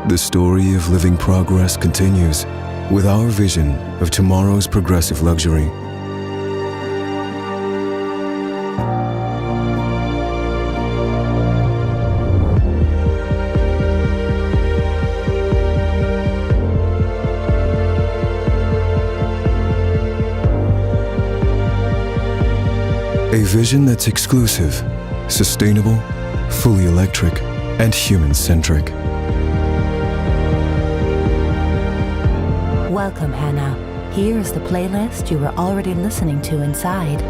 The story of living progress continues with our vision of tomorrow's progressive luxury. A vision that's exclusive, sustainable, fully electric, and human-centric. Welcome, Hannah. Here is the playlist you were already listening to inside.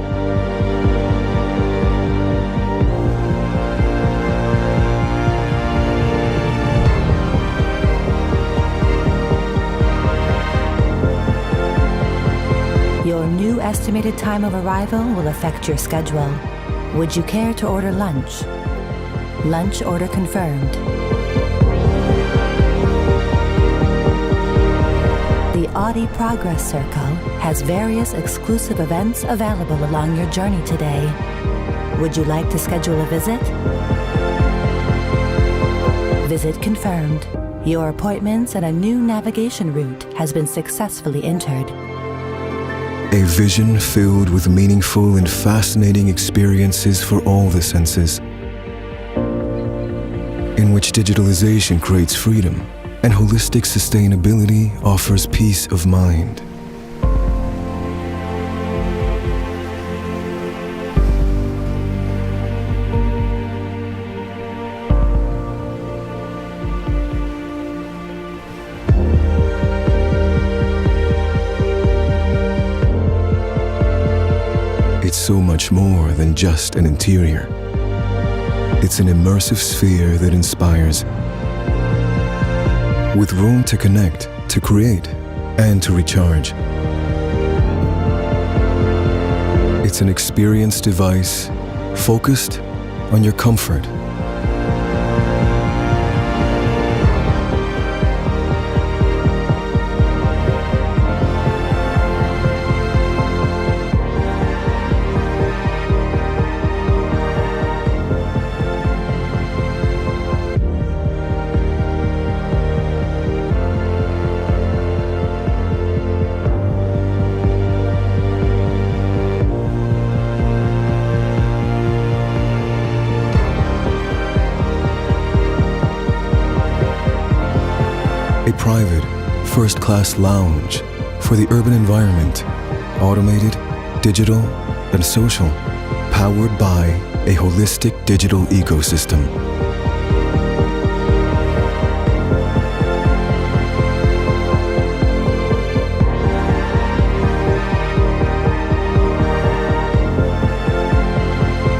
Your new estimated time of arrival will affect your schedule. Would you care to order lunch? Lunch order confirmed. The Audi Progress Circle has various exclusive events available along your journey today. Would you like to schedule a visit? Visit confirmed. Your appointments and a new navigation route has been successfully entered. A vision filled with meaningful and fascinating experiences for all the senses, in which digitalization creates freedom and holistic sustainability offers peace of mind. It's so much more than just an interior. It's an immersive sphere that inspires, with room to connect, to create, and to recharge. It's an experience device focused on your comfort. A private, first-class lounge for the urban environment, automated, digital, and social, powered by a holistic digital ecosystem.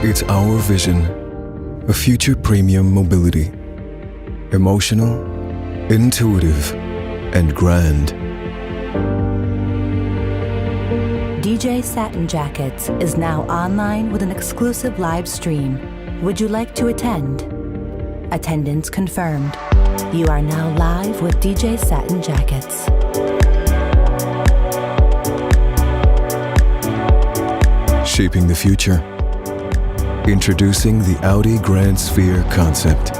It's our vision of future premium mobility, emotional, intuitive, and grand. DJ Satin Jackets is now online with an exclusive live stream. Would you like to attend? Attendance confirmed. You are now live with DJ Satin Jackets. Shaping the future. Introducing the Audi Grandsphere concept.